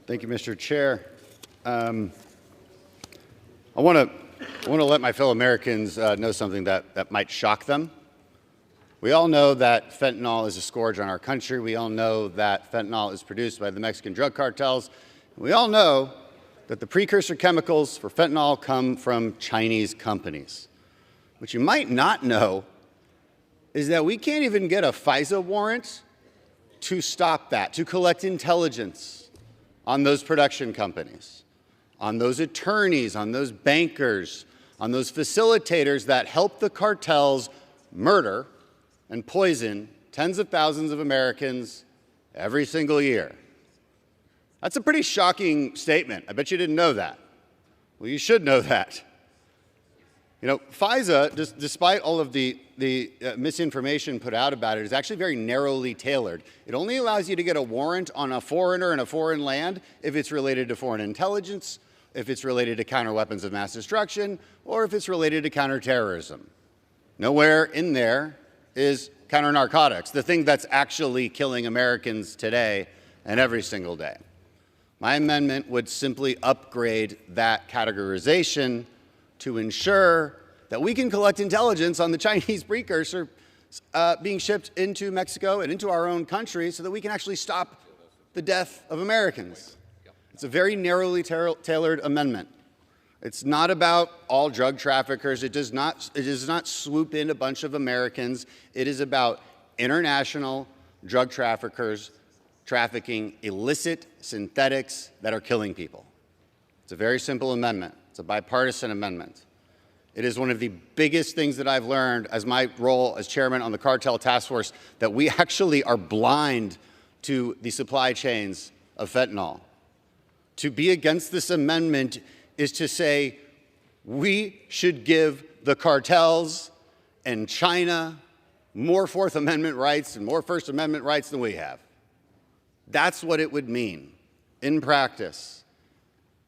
Thank you, Mr. Chair. I want to let my fellow Americans know something that might shock them. We all know that fentanyl is a scourge on our country. We all know that fentanyl is produced by the Mexican drug cartels. We all know that the precursor chemicals for fentanyl come from Chinese companies. What you might not know is that we can't even get a FISA warrant to stop that, to collect intelligence on those production companies, on those attorneys, on those bankers, on those facilitators that help the cartels murder and poison tens of thousands of Americans every single year. That's a pretty shocking statement. I bet you didn't know that. Well, you should know that. You know, FISA, despite all of the misinformation put out about it, is actually very narrowly tailored. It only allows you to get a warrant on a foreigner in a foreign land if it's related to foreign intelligence, if it's related to counter weapons of mass destruction, or if it's related to counterterrorism. Nowhere in there is counter narcotics, the thing that's actually killing Americans today and every single day. My amendment would simply upgrade that categorization to ensure that we can collect intelligence on the Chinese precursor being shipped into Mexico and into our own country so that we can actually stop the death of Americans. It's a very narrowly tailored amendment. It's not about all drug traffickers. It does not swoop in a bunch of Americans. It is about international drug traffickers trafficking illicit synthetics that are killing people. It's a very simple amendment. It's a bipartisan amendment. It is one of the biggest things that I've learned as my role as chairman on the cartel task force, that we actually are blind to the supply chains of fentanyl. To be against this amendment is to say we should give the cartels and China more Fourth Amendment rights and more First Amendment rights than we have. That's what it would mean in practice.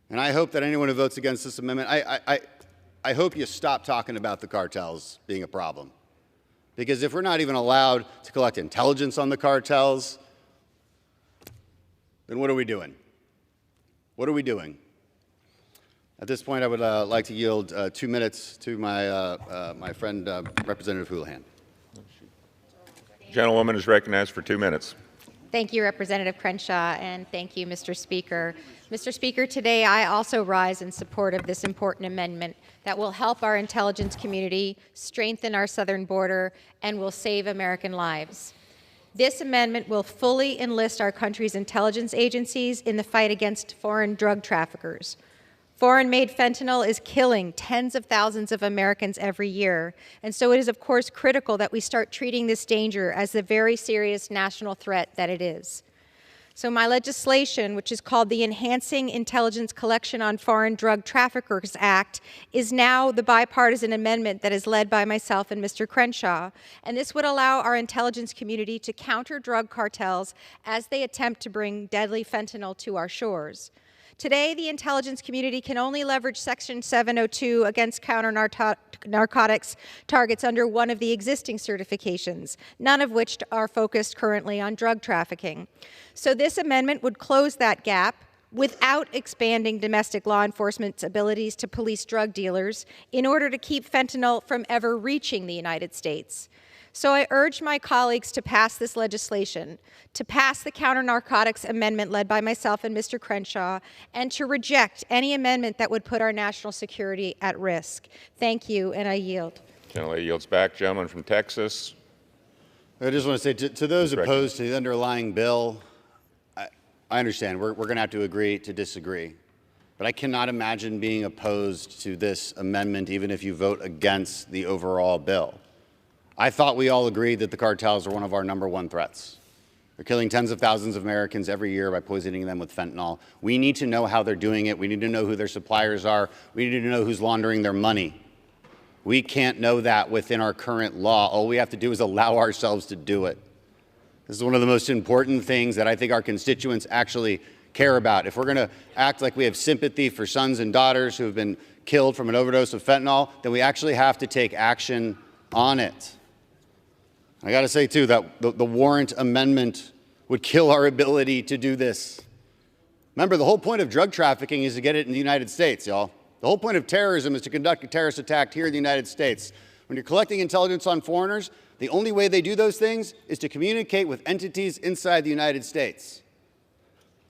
And I hope that anyone who votes against this amendment, I hope you stop talking about the cartels being a problem. Because if we're not even allowed to collect intelligence on the cartels, then what are we doing? What are we doing? At this point, I would like to yield 2 minutes to my friend, Representative Houlihan. Gentlewoman is recognized for 2 minutes. Thank you, Representative Crenshaw, and thank you, Mr. Speaker. Mr. Speaker, today I also rise in support of this important amendment that will help our intelligence community, strengthen our southern border, and will save American lives. This amendment will fully enlist our country's intelligence agencies in the fight against foreign drug traffickers. Foreign-made fentanyl is killing tens of thousands of Americans every year, and so it is, of course, critical that we start treating this danger as the very serious national threat that it is. So my legislation, which is called the Enhancing Intelligence Collection on Foreign Drug Traffickers Act, is now the bipartisan amendment that is led by myself and Mr. Crenshaw, and this would allow our intelligence community to counter drug cartels as they attempt to bring deadly fentanyl to our shores. Today, the intelligence community can only leverage Section 702 against counter-narcotics targets under one of the existing certifications, none of which are focused currently on drug trafficking. So this amendment would close that gap without expanding domestic law enforcement's abilities to police drug dealers in order to keep fentanyl from ever reaching the United States. So I urge my colleagues to pass this legislation, to pass the counter-narcotics amendment led by myself and Mr. Crenshaw, and to reject any amendment that would put our national security at risk. Thank you, and I yield. Gentlelady yields back. Gentleman from Texas. I just want to say to those opposed to the underlying bill, I understand we're going to have to agree to disagree. But I cannot imagine being opposed to this amendment even if you vote against the overall bill. I thought we all agreed that the cartels are one of our #1 threats. They're killing tens of thousands of Americans every year by poisoning them with fentanyl. We need to know how they're doing it. We need to know who their suppliers are. We need to know who's laundering their money. We can't know that within our current law. All we have to do is allow ourselves to do it. This is one of the most important things that I think our constituents actually care about. If we're going to act like we have sympathy for sons and daughters who have been killed from an overdose of fentanyl, then we actually have to take action on it. I got to say, too, that the warrant amendment would kill our ability to do this. Remember, the whole point of drug trafficking is to get it in the United States, y'all. The whole point of terrorism is to conduct a terrorist attack here in the United States. When you're collecting intelligence on foreigners, the only way they do those things is to communicate with entities inside the United States.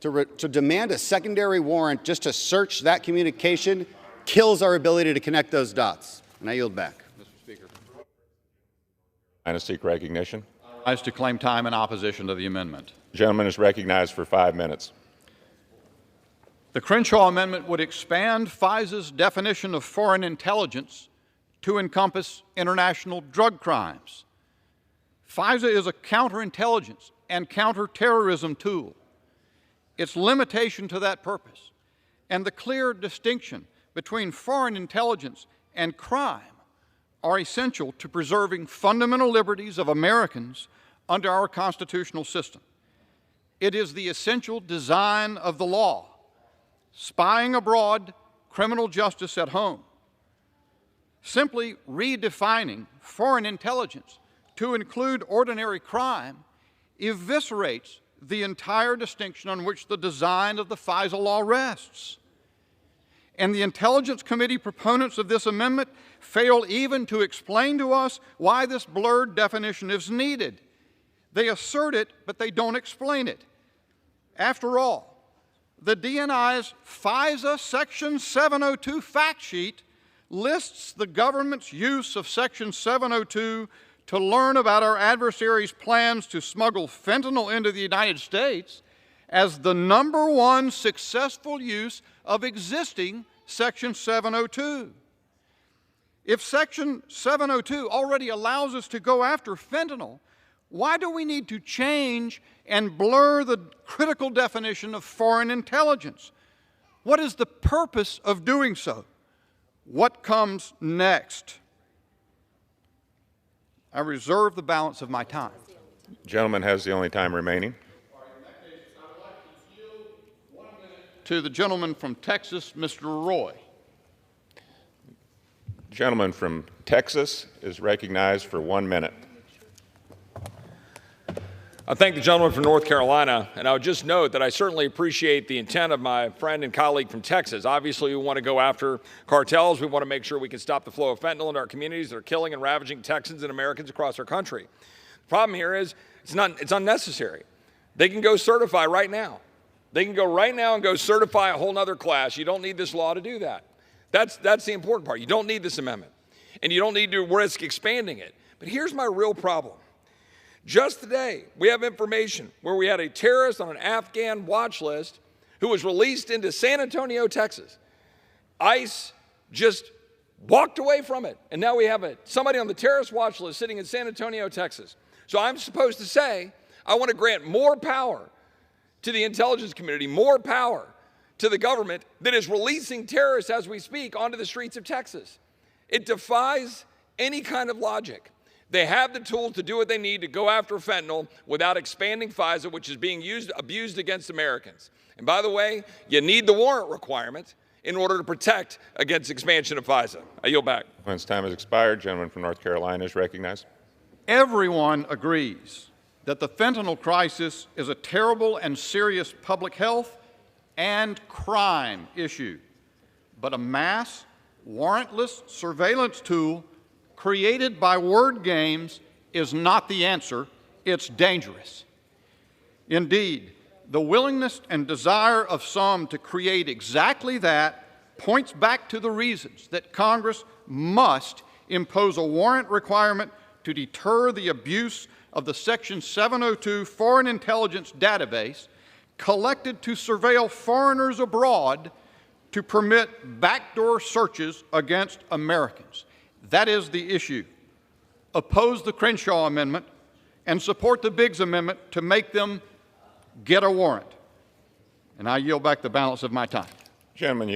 To demand a secondary warrant just to search that communication kills our ability to connect those dots. And I yield back. Mr. Speaker. I seek recognition. I rise to claim time in opposition to the amendment. The gentleman is recognized for 5 minutes. The Crenshaw Amendment would expand FISA's definition of foreign intelligence to encompass international drug crimes. FISA is a counterintelligence and counterterrorism tool. Its limitation to that purpose and the clear distinction between foreign intelligence and crime are essential to preserving fundamental liberties of Americans under our constitutional system. It is the essential design of the law. Spying abroad, criminal justice at home. Simply redefining foreign intelligence to include ordinary crime eviscerates the entire distinction on which the design of the FISA law rests. And the Intelligence Committee proponents of this amendment fail even to explain to us why this blurred definition is needed. They assert it, but they don't explain it. After all, the DNI's FISA Section 702 fact sheet lists the government's use of Section 702 to learn about our adversaries' plans to smuggle fentanyl into the United States as the #1 successful use of existing Section 702. If Section 702 already allows us to go after fentanyl, why do we need to change and blur the critical definition of foreign intelligence? What is the purpose of doing so? What comes next? I reserve the balance of my time. The gentleman has the only time remaining. To the gentleman from Texas, Mr. Roy. The gentleman from Texas is recognized for 1 minute. I thank the gentleman from North Carolina, and I would just note that I certainly appreciate the intent of my friend and colleague from Texas. Obviously, we want to go after cartels. We want to make sure we can stop the flow of fentanyl into our communities that are killing and ravaging Texans and Americans across our country. The problem here is it's unnecessary. They can go certify right now. They can go right now and go certify a whole other class. You don't need this law to do that. That's the important part. You don't need this amendment, and you don't need to risk expanding it. But here's my real problem. Just today, we have information where we had a terrorist on an Afghan watch list who was released into San Antonio, Texas. ICE just walked away from it, and now we have somebody on the terrorist watch list sitting in San Antonio, Texas. So I'm supposed to say I want to grant more power to the intelligence community, more power to the government that is releasing terrorists as we speak onto the streets of Texas. It defies any kind of logic. They have the tools to do what they need to go after fentanyl without expanding FISA, which is being abused against Americans. And by the way, you need the warrant requirement in order to protect against expansion of FISA. I yield back. Once time has expired, gentleman from North Carolina is recognized. Everyone agrees that the fentanyl crisis is a terrible and serious public health and crime issue. But a mass, warrantless surveillance tool created by word games is not the answer. It's dangerous. Indeed, the willingness and desire of some to create exactly that points back to the reasons that Congress must impose a warrant requirement to deter the abuse of the Section 702 Foreign Intelligence Database collected to surveil foreigners abroad to permit backdoor searches against Americans. That is the issue. Oppose the Crenshaw Amendment and support the Biggs Amendment to make them get a warrant. And I yield back the balance of my time. Gentleman,